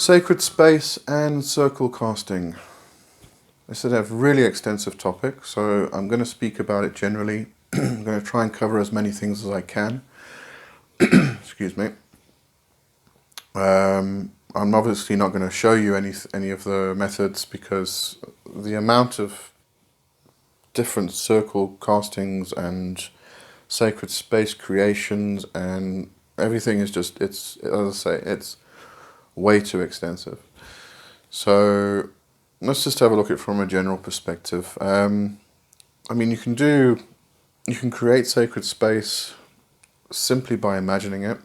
Sacred space and circle casting. This is a really extensive topic, so I'm going to speak about it generally. I'm going to try and cover as many things as I can. Excuse me. I'm obviously not going to show you any of the methods because the amount of different circle castings and sacred space creations and everything is just, it's, as I say, it's way too extensive. So let's just have a look at it from a general perspective. I mean, you can create sacred space simply by imagining it.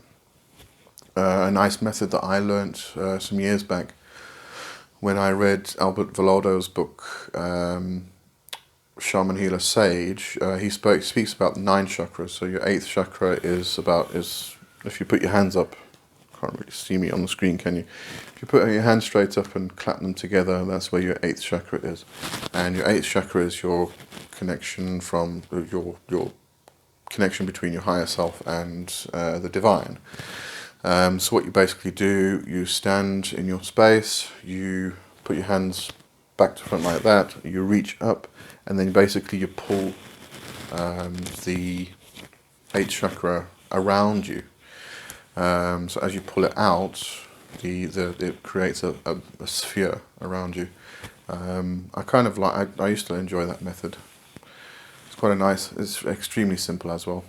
A nice method that I learnt some years back when I read Albert Vallordo's book, Shaman Healer Sage. He speaks about 9 chakras. So your 8th chakra is if you put your hands up. Can't really see me on the screen, can you? If you put your hands straight up and clap them together, that's where your 8th chakra is. And your 8th chakra is your connection from your connection between your higher self and the divine. So what you basically do, you stand in your space, you put your hands back to front like that, you reach up, and then basically you pull the 8th chakra around you. So as you pull it out, it creates a sphere around you. I used to enjoy that method. It's quite it's extremely simple as well.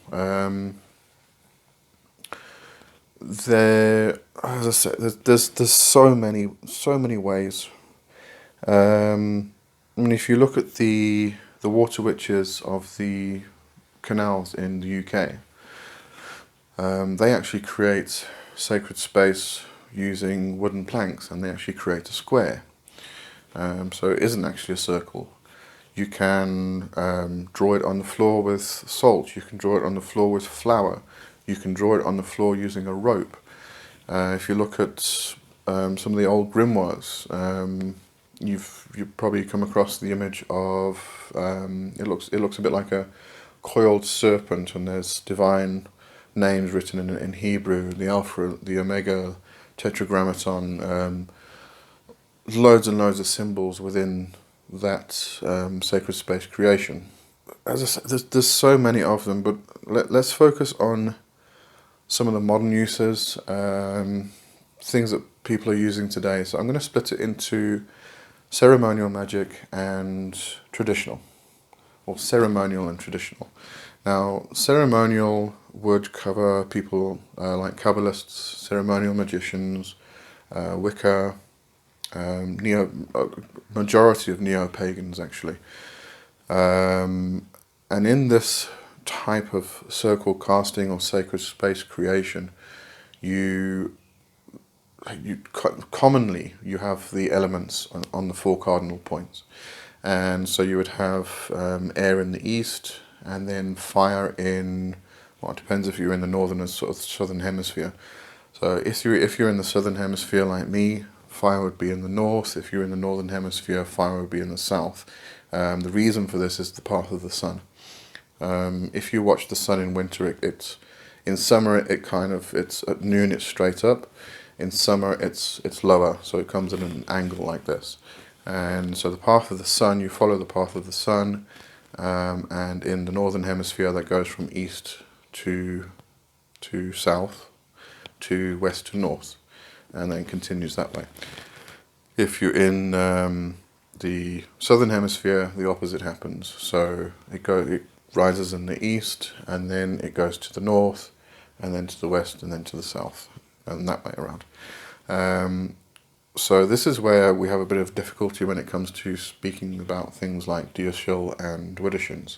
As I said, there's so many ways. I mean, if you look at the water witches of the canals in the UK, they actually create sacred space using wooden planks, and they actually create a square. So it isn't actually a circle. You can draw it on the floor with salt. You can draw it on the floor with flour. You can draw it on the floor using a rope. If you look at some of the old grimoires, you've probably come across the image of it looks a bit like a coiled serpent, and there's divine names written in Hebrew, the Alpha, the Omega, Tetragrammaton, loads and loads of symbols within that sacred space creation. As I said, there's so many of them, but let's focus on some of the modern uses, things that people are using today. So I'm going to split it into ceremonial magic and traditional, or ceremonial and traditional. Now, ceremonial would cover people like Kabbalists, ceremonial magicians, Wicca, majority of neo-pagans actually. And in this type of circle casting or sacred space creation, commonly you have the elements on the 4 cardinal points. And so you would have air in the east, and then fire in, well, it depends if you're in the northern or sort of southern hemisphere. So if you're in the southern hemisphere like me, fire would be in the north. If you're in the northern hemisphere, fire would be in the south. The reason for this is the path of the sun. If you watch the sun in winter, in summer it's at noon it's straight up. In summer it's lower, so it comes at an angle like this. And so the path of the sun, you follow the path of the sun, and in the northern hemisphere that goes from east to south, to west to north, and then continues that way. If you're in the southern hemisphere, the opposite happens. So it rises in the east, and then it goes to the north, and then to the west, and then to the south, and that way around. So this is where we have a bit of difficulty when it comes to speaking about things like Diashil and Widdershins.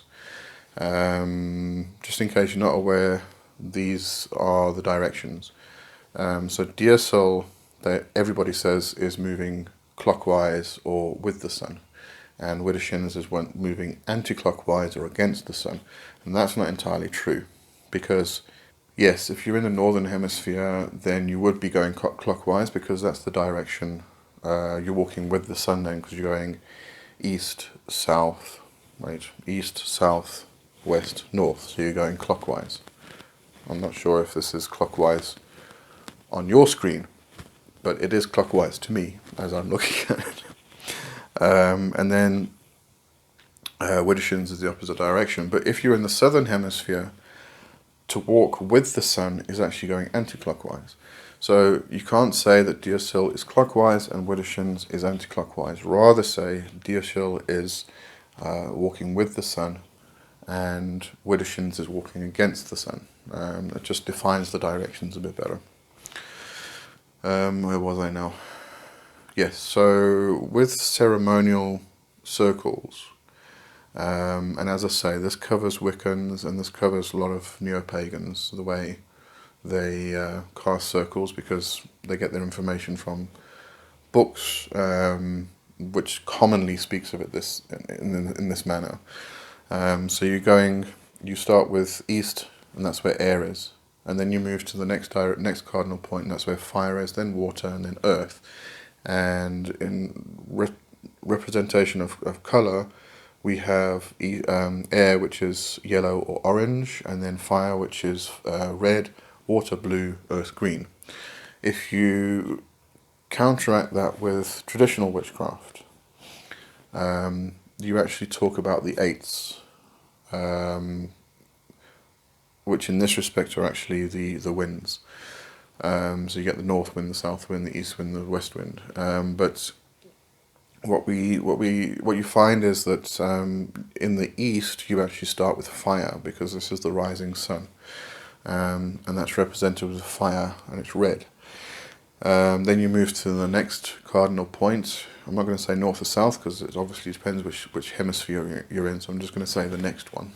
Just in case you're not aware, these are the directions. So Diashil, that everybody says is moving clockwise or with the sun, and Widdershins is moving anti-clockwise or against the sun, and that's not entirely true, because yes, if you're in the northern hemisphere, then you would be going clockwise because that's the direction you're walking with the sun then, because you're going east, south, right? East, south, west, north, so you're going clockwise. I'm not sure if this is clockwise on your screen, but it is clockwise to me as I'm looking at it. And then Widdershins is the opposite direction. But if you're in the southern hemisphere, to walk with the sun is actually going anti-clockwise. So you can't say that Deersil is clockwise and Widdershins is anti-clockwise. Rather say Deersil is walking with the sun and Widdershins is walking against the sun. It just defines the directions a bit better. Where was I now? Yes, so with ceremonial circles, and as I say, this covers Wiccans and this covers a lot of neo-pagans, the way they cast circles, because they get their information from books, which commonly speaks of it in this manner. So you start with east, and that's where air is, and then you move to the next cardinal point, and that's where fire is, then water, and then earth. And in representation of color, we have air, which is yellow or orange, and then fire, which is red, water blue, earth green. If you counteract that with traditional witchcraft, you actually talk about the eights, which in this respect are actually the winds. So you get the north wind, the south wind, the east wind, the west wind. But what you find is that in the east you actually start with fire, because this is the rising sun, and that's represented with fire, and it's red. Then you move to the next cardinal point. I'm not going to say north or south because it obviously depends which hemisphere you're in, so I'm just going to say the next one.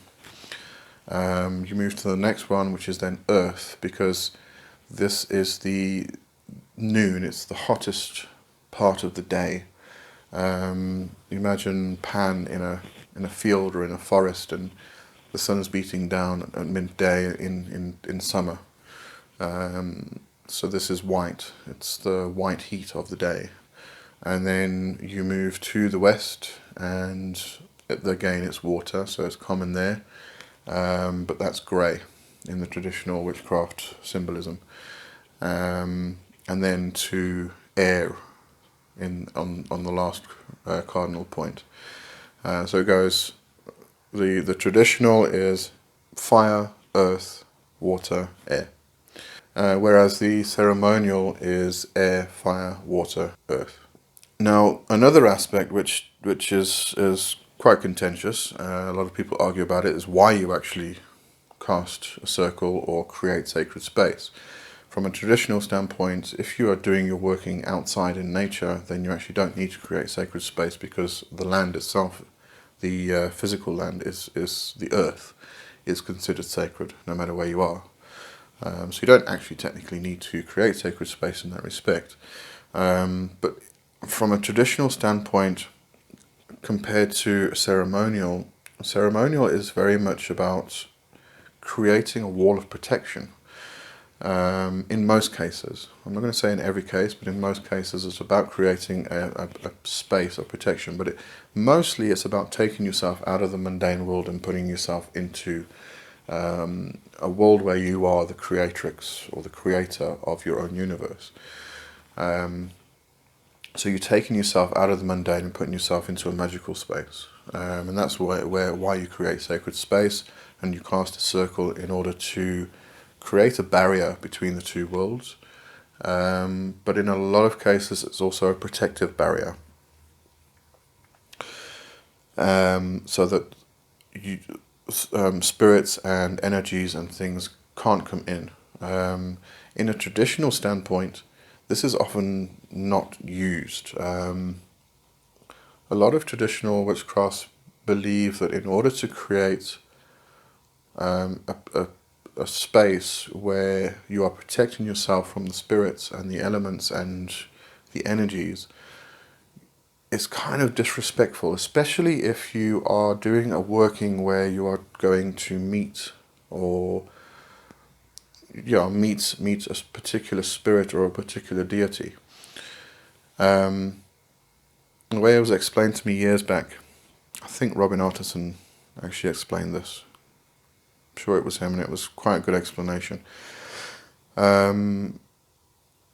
You move to the next one, which is then earth, because this is the noon, it's the hottest part of the day. Imagine Pan in a field or in a forest, and the sun's beating down at midday in summer. So this is white, it's the white heat of the day. And then you move to the west, and again it's water, so it's common there, but that's grey in the traditional witchcraft symbolism. And then to air on the last cardinal point. So it goes, the traditional is fire, earth, water, air. Whereas the ceremonial is air, fire, water, earth. Now, another aspect which is quite contentious, a lot of people argue about it, is why you actually cast a circle or create sacred space. From a traditional standpoint, if you are doing your working outside in nature, then you actually don't need to create sacred space, because the land itself, the physical land, is the earth, is considered sacred no matter where you are. So you don't actually technically need to create sacred space in that respect. But from a traditional standpoint, compared to ceremonial is very much about creating a wall of protection. In most cases, I'm not going to say in every case, but in most cases it's about creating a space of protection. But mostly it's about taking yourself out of the mundane world and putting yourself into a world where you are the creatrix or the creator of your own universe. So you're taking yourself out of the mundane and putting yourself into a magical space. And that's why you create sacred space, and you cast a circle in order to create a barrier between the two worlds. But in a lot of cases it's also a protective barrier. So that spirits and energies and things can't come in. In a traditional standpoint, this is often not used. A lot of traditional witchcrafts believe that in order to create a space where you are protecting yourself from the spirits and the elements and the energies, it's kind of disrespectful, especially if you are doing a working where you are going to meet a particular spirit or a particular deity. The way it was explained to me years back, I think Robin Artisan actually explained this. I'm sure it was him, and it was quite a good explanation.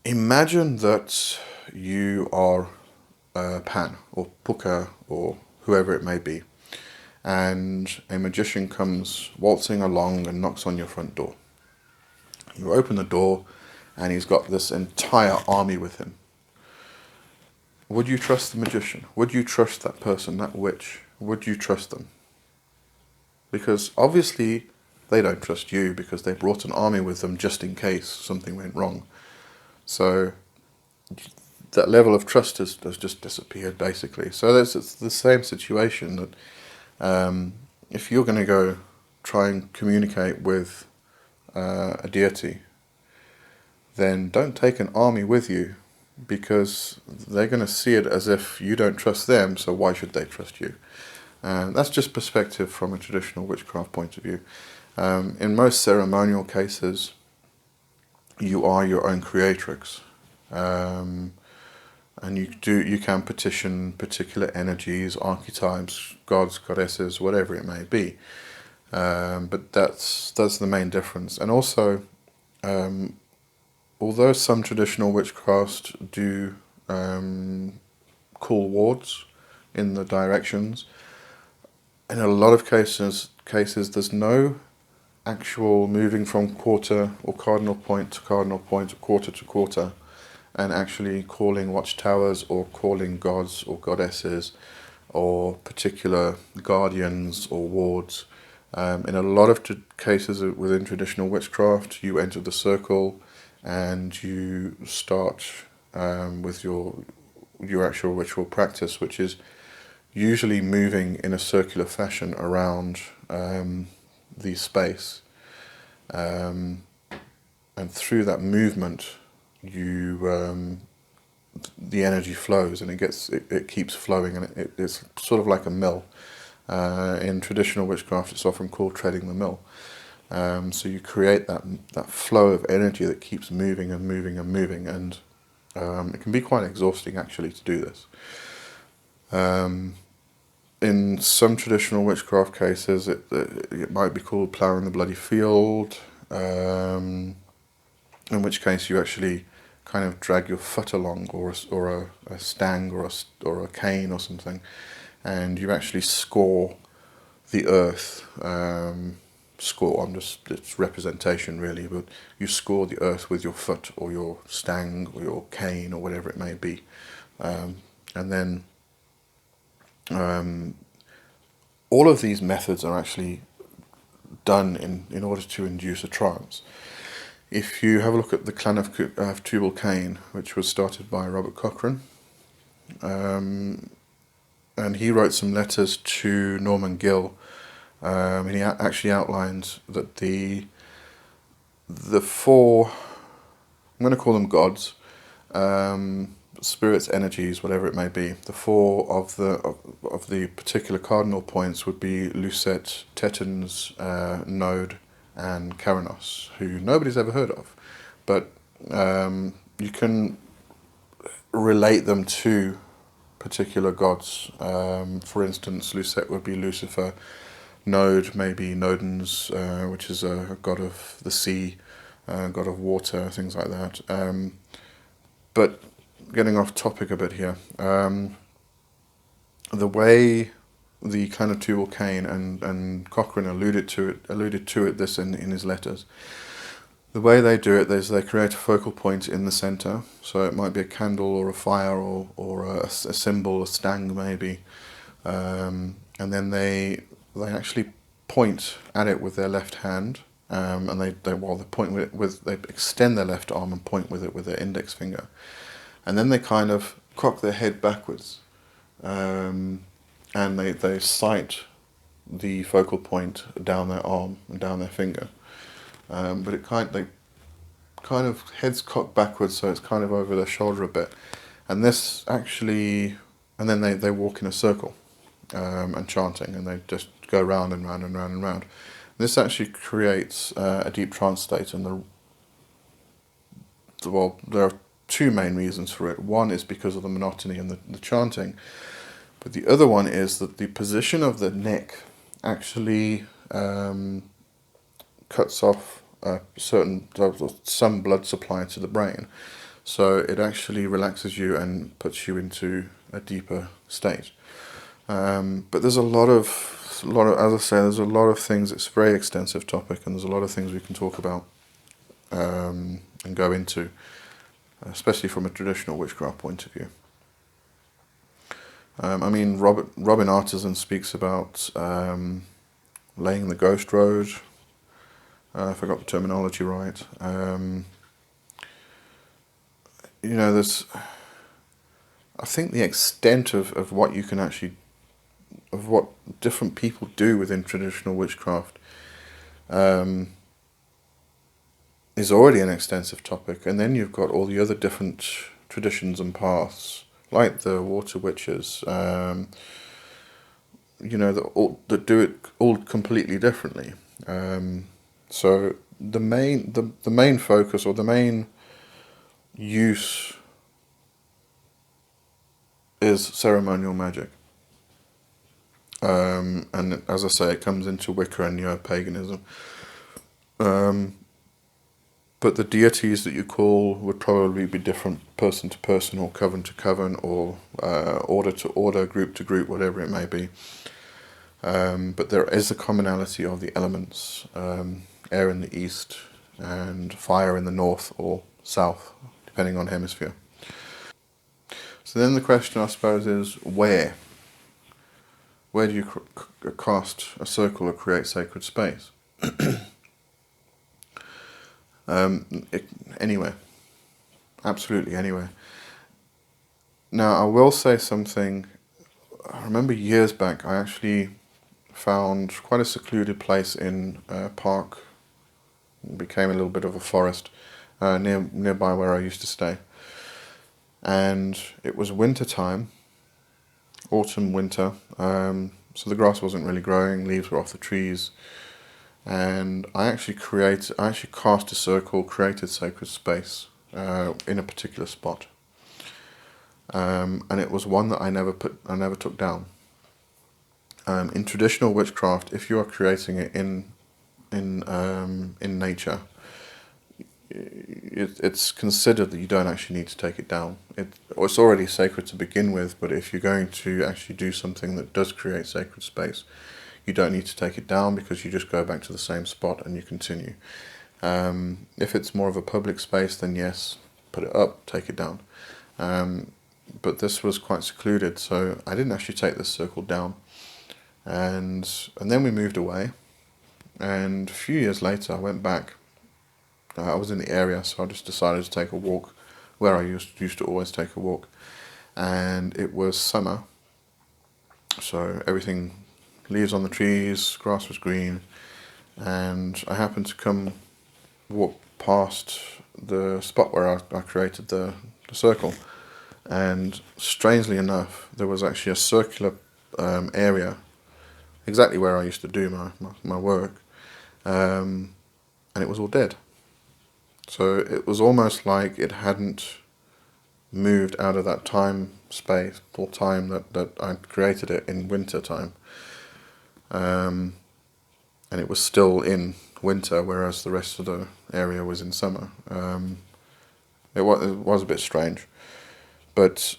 Imagine that you are Pan or Puka or whoever it may be, and a magician comes waltzing along and knocks on your front door. You open the door and he's got this entire army with him. Would you trust the magician? Would you trust that person, that witch? Would you trust them? Because obviously they don't trust you because they brought an army with them just in case something went wrong. So that level of trust has just disappeared, basically. So it's the same situation that if you're going to go try and communicate with a deity, then don't take an army with you, because they're going to see it as if you don't trust them, so why should they trust you? That's just perspective from a traditional witchcraft point of view. In most ceremonial cases, you are your own creatrix. And you can petition particular energies, archetypes, gods, goddesses, whatever it may be. But that's the main difference. And also, although some traditional witchcraft do call wards in the directions, in a lot of cases there's no actual moving from quarter or cardinal point to cardinal point or quarter to quarter, and actually calling watchtowers or calling gods or goddesses or particular guardians or wards. In a lot of cases within traditional witchcraft, you enter the circle and you start with your actual ritual practice, which is usually moving in a circular fashion around the space. And through that movement, the energy flows, and it keeps flowing, and it's sort of like a mill. In traditional witchcraft, it's often called treading the mill. So you create that flow of energy that keeps moving and moving and moving, and it can be quite exhausting actually to do this. In some traditional witchcraft cases, it might be called plowing the bloody field, in which case you actually kind of drag your foot along, or a stang or a cane or something, and you actually score the earth. It's representation really, but you score the earth with your foot or your stang or your cane or whatever it may be, and then all of these methods are actually done in order to induce a trance. If you have a look at the clan of Tubal Cain, which was started by Robert Cochrane, and he wrote some letters to Norman Gill, and he actually outlines that the four, I'm going to call them gods, spirits, energies, whatever it may be, the four of the particular cardinal points would be Lucette, Tetons, Node, and Karanos, who nobody's ever heard of, but you can relate them to particular gods. For instance, Lucette would be Lucifer, Node maybe Nodens, which is a god of the sea, god of water, things like that. But getting off topic a bit here, the way the clan of Tubal Cain and Cochrane alluded to it this in his letters. The way they do it is they create a focal point in the center, so it might be a candle or a fire or a symbol, a stang maybe, and then they actually point at it with their left hand, and they point with they extend their left arm and point with it with their index finger, and then they kind of cock their head backwards, and they sight the focal point down their arm and down their finger, but they kind of heads cocked backwards, so it's kind of over their shoulder a bit, and then they walk in a circle, and chanting, and they just go round and round and round and round. This actually creates a deep trance state, and there are two main reasons for it. One is because of the monotony and the chanting, but the other one is that the position of the neck actually cuts off some blood supply to the brain. So it actually relaxes you and puts you into a deeper state. But there's a lot of, as I say, there's a lot of things. It's a very extensive topic, and there's a lot of things we can talk about and go into, especially from a traditional witchcraft point of view. I mean, Robin Artisan speaks about laying the ghost road. If I got the terminology right. There's, I think the extent of what you can actually, of what different people do within traditional witchcraft is already an extensive topic. And then you've got all the other different traditions and paths, like the water witches, that do it all completely differently. So the main focus, or the main use, is ceremonial magic. And as I say, it comes into Wicca and neo-paganism. But the deities that you call would probably be different person to person, or coven to coven, or order to order, group to group, whatever it may be. But there is a commonality of the elements, air in the east and fire in the north or south, depending on hemisphere. So then the question, I suppose, is where? Where do you cast a circle or create sacred space? Anywhere. Absolutely anywhere. Now, I will say something. I remember years back, I actually found quite a secluded place in a park. It became a little bit of a forest nearby where I used to stay. And it was winter time, autumn, winter. So the grass wasn't really growing, leaves were off the trees. And I actually cast a circle, created sacred space in a particular spot. And it was one that I never took down. In traditional witchcraft, if you are creating it in nature, it's considered that you don't actually need to take it down. It's already sacred to begin with, but if you're going to actually do something that does create sacred space, you don't need to take it down, because you just go back to the same spot and you continue. If it's more of a public space, then yes, put it up, take it down. But this was quite secluded, so I didn't actually take this circle down. And then we moved away, and a few years later I went back. I was in the area, so I just decided to take a walk where I used to always take a walk. And it was summer, so everything, leaves on the trees, grass was green, and I happened to walk past the spot where I created the circle. And strangely enough, there was actually a circular area exactly where I used to do my work, and it was all dead. So it was almost like it hadn't moved out of that time space or time that I created it in winter time, and it was still in winter, whereas the rest of the area was in summer. It was a bit strange, but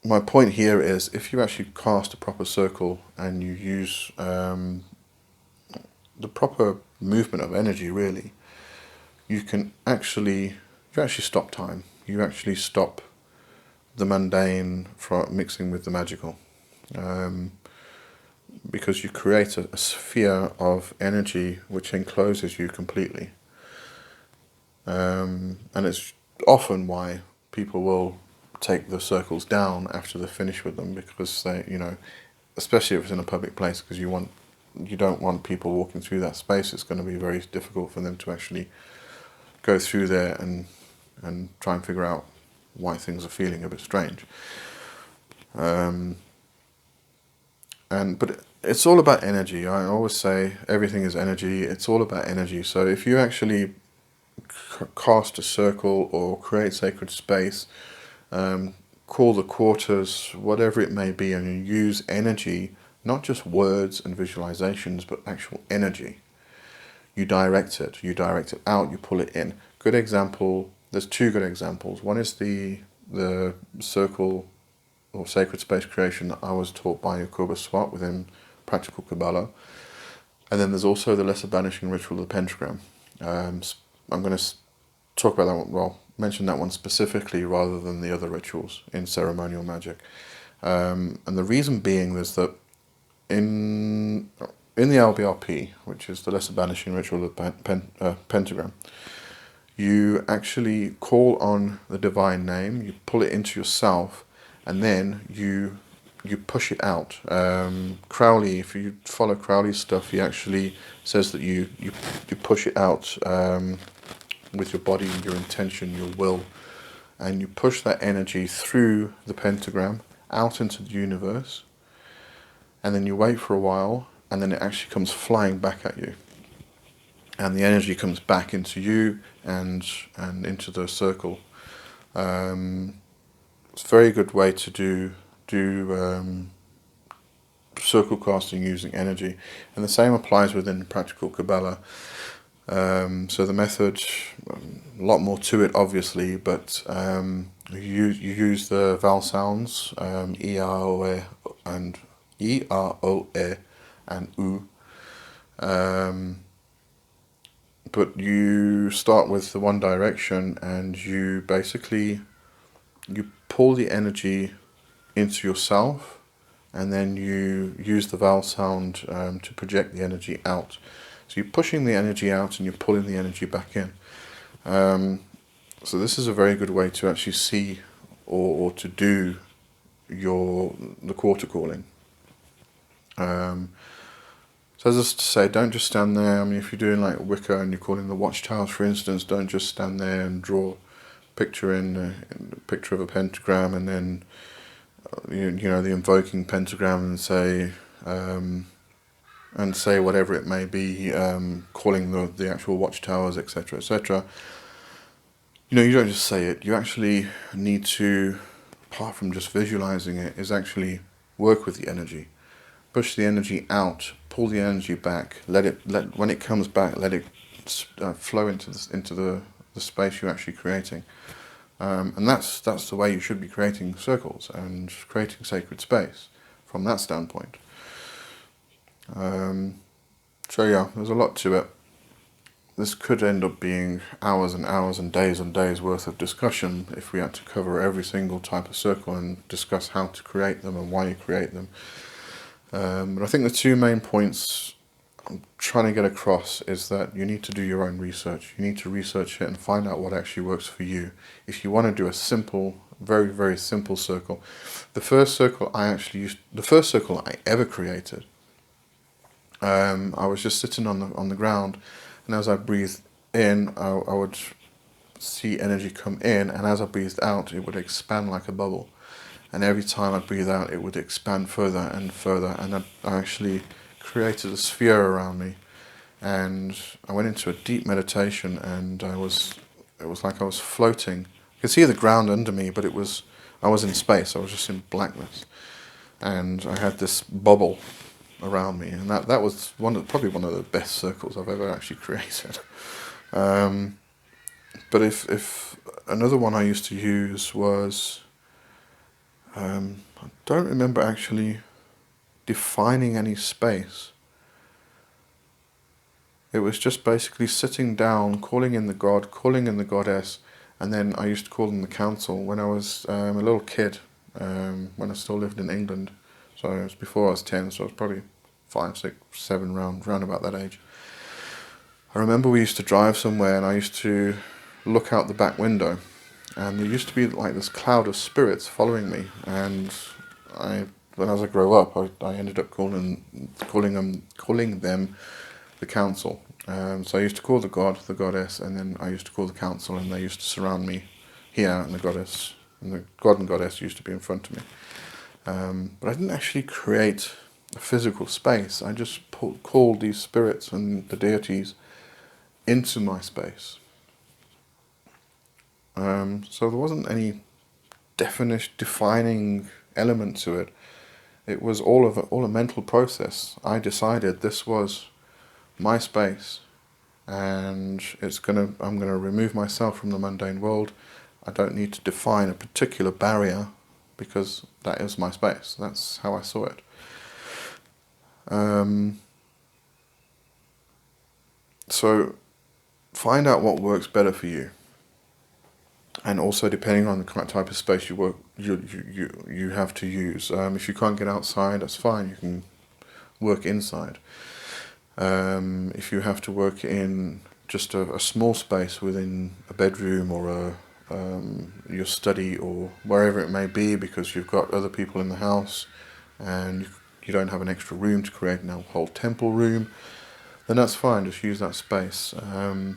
my point here is, if you actually cast a proper circle and you use the proper movement of energy, really, you actually stop time. You actually stop the mundane from mixing with the magical, because you create a sphere of energy which encloses you completely. And it's often why people will take the circles down after they're finished with them, because they, especially if it's in a public place, because you don't want people walking through that space. It's going to be very difficult for them to actually go through there and try and figure out why things are feeling a bit strange. But it's all about energy. I always say everything is energy. It's all about energy. So if you actually cast a circle or create sacred space, call the quarters, whatever it may be, and you use energy, not just words and visualizations, but actual energy. You direct it out, you pull it in. Good example there's two good examples. One is the circle or sacred space creation that I was taught by Yakuba Swat within Practical Kabbalah. And then there's also the lesser banishing ritual of the pentagram. I'm going to talk about that one, well, mention that one specifically rather than the other rituals in ceremonial magic. And the reason being is that in the LBRP, which is the lesser banishing ritual of the pentagram, you actually call on the divine name, you pull it into yourself, and then you push it out. Crowley, if you follow Crowley's stuff, he actually says that you push it out with your body, your intention, your will, and you push that energy through the pentagram out into the universe, and then you wait for a while, and then it actually comes flying back at you, and the energy comes back into you and into the circle. It's a very good way to do circle casting using energy, and the same applies within Practical Kabbalah. So the method, a lot more to it obviously, but you use the vowel sounds, E-R-O-E and E-R-O-E and U. But you start with the one direction, and you basically pull the energy into yourself, and then you use the vowel sound to project the energy out. So you're pushing the energy out and you're pulling the energy back in. So this is a very good way to actually see or to do the quarter calling. So as to say, don't just stand there. I mean, if you're doing like Wicca and you're calling the watchtowers, for instance, don't just stand there and draw a picture in a picture of a pentagram, and then you know the invoking pentagram, and say whatever it may be, calling the actual watchtowers, etc., etc. You know, you don't just say it. You actually need to, apart from just visualizing it, is actually work with the energy. Push the energy out, pull the energy back, when it comes back, let it flow into the space you're actually creating, and that's the way you should be creating circles and creating sacred space from that standpoint. So yeah, there's a lot to it. This could end up being hours and hours and days worth of discussion if we had to cover every single type of circle and discuss how to create them and why you create them. But I think the two main points I'm trying to get across is that you need to do your own research. You need to research it and find out what actually works for you. If you want to do a simple, very, very simple circle, the first circle I ever created, I was just sitting on the ground, and as I breathed in, I would see energy come in, and as I breathed out, it would expand like a bubble. And every time I breathe out, it would expand further and further, and I actually created a sphere around me. And I went into a deep meditation, and it was like I was floating. I could see the ground under me, but I was in space. I was just in blackness, and I had this bubble around me, and that was probably one of the best circles I've ever actually created. But if another one I used to use was, I don't remember actually defining any space. It was just basically sitting down, calling in the god, calling in the goddess, and then I used to call in the council when I was a little kid, when I still lived in England. So it was before I was 10, so I was probably 5, 6, 7, round about that age. I remember we used to drive somewhere, and I used to look out the back window, and there used to be like this cloud of spirits following me, and as I grow up, I ended up calling them the council. So I used to call the god, the goddess, and then I used to call the council, and they used to surround me here, and the god and goddess used to be in front of me. But I didn't actually create a physical space. I just called these spirits and the deities into my space. So there wasn't any defining element to it. It was all a mental process. I decided this was my space, and I'm gonna remove myself from the mundane world. I don't need to define a particular barrier because that is my space. That's how I saw it. So find out what works better for you, and also depending on the type of space you have to use. If you can't get outside, that's fine. You can work inside. If you have to work in just a small space within a bedroom or your study or wherever it may be, because you've got other people in the house and you don't have an extra room to create a whole temple room, then that's fine. Just use that space. You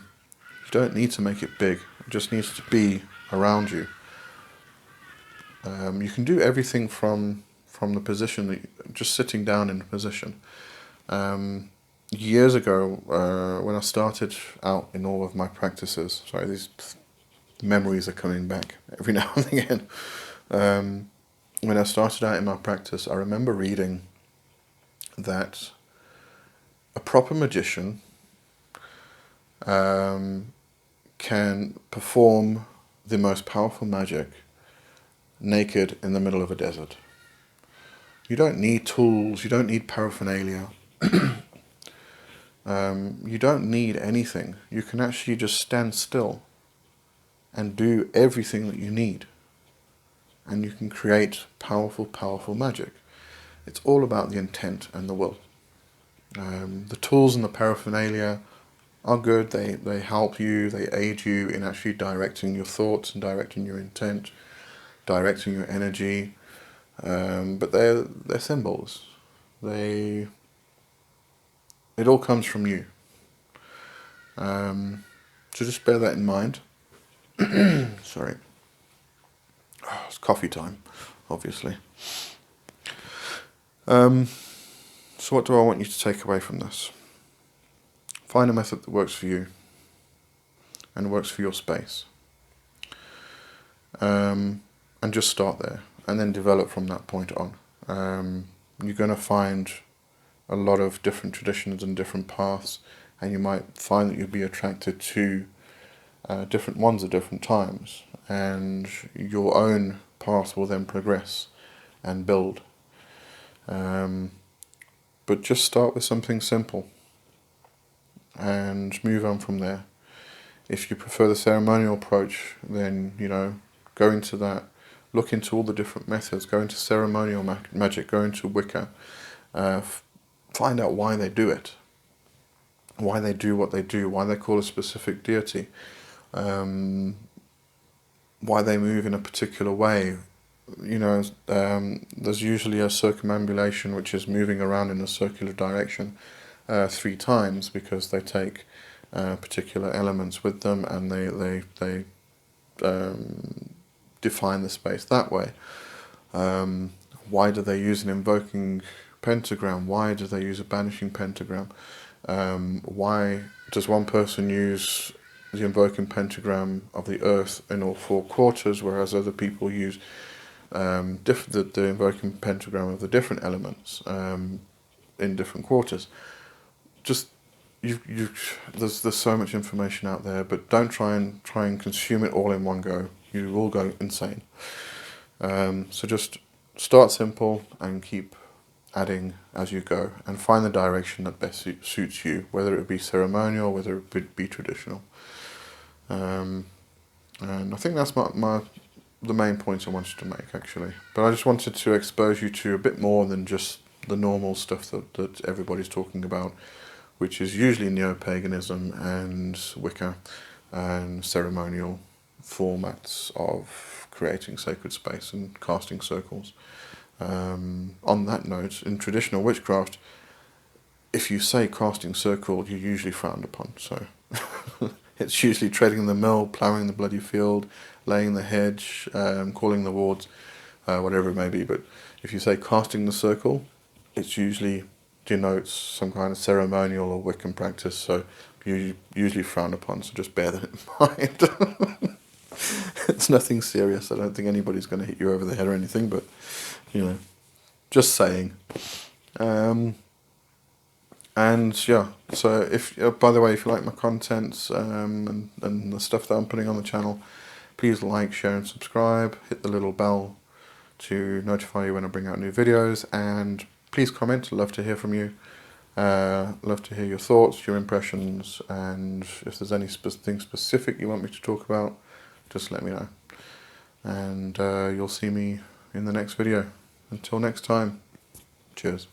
don't need to make it big. It just needs to be around you. You can do everything from the position that just sitting down in a position. Years ago, when I started out in all of my practices, sorry, these memories are coming back every now and again. When I started out in my practice, I remember reading that a proper magician can perform the most powerful magic naked in the middle of a desert. You don't need tools, you don't need paraphernalia, you don't need anything. You can actually just stand still and do everything that you need. And you can create powerful, powerful magic. It's all about the intent and the will. The tools and the paraphernalia are good. They help you, they aid you in actually directing your thoughts and directing your intent, directing your energy. But they're symbols. It all comes from you. So just bear that in mind. Sorry. Oh, it's coffee time, obviously. So what do I want you to take away from this? Find a method that works for you and works for your space. And just start there and then develop from that point on. You're going to find a lot of different traditions and different paths, and you might find that you'll be attracted to different ones at different times, and your own path will then progress and build. But just start with something simple and move on from there. If you prefer the ceremonial approach, then, go into that, look into all the different methods, go into ceremonial magic, go into Wicca, find out why they do it, why they do what they do, why they call a specific deity, why they move in a particular way. There's usually a circumambulation, which is moving around in a circular direction 3 times, because they take particular elements with them and they define the space that way. Why do they use an invoking pentagram? Why do they use a banishing pentagram? Why does one person use the invoking pentagram of the earth in all 4 quarters, whereas other people use the invoking pentagram of the different elements in different quarters? Just there's so much information out there, but don't try and consume it all in one go. You will go insane. So just start simple and keep adding as you go, and find the direction that best suits you, whether it be ceremonial, whether it be traditional. And I think that's the main points I wanted to make, actually. But I just wanted to expose you to a bit more than just the normal stuff that everybody's talking about, which is usually neo-paganism and Wicca and ceremonial formats of creating sacred space and casting circles. On that note, in traditional witchcraft, if you say casting circle, you're usually frowned upon. So it's usually treading the mill, ploughing the bloody field, laying the hedge, calling the wards, whatever it may be. But if you say casting the circle, it usually denotes some kind of ceremonial or Wiccan practice, so you usually frowned upon, so just bear that in mind. It's nothing serious. I don't think anybody's going to hit you over the head or anything, but, just saying. And And yeah, so if by the way, if you like my contents and the stuff that I'm putting on the channel, please like, share and subscribe. Hit the little bell to notify you when I bring out new videos, and please comment. Love to hear from you. Love to hear your thoughts, your impressions, and if there's anything specific you want me to talk about, just let me know. And you'll see me in the next video. Until next time, cheers.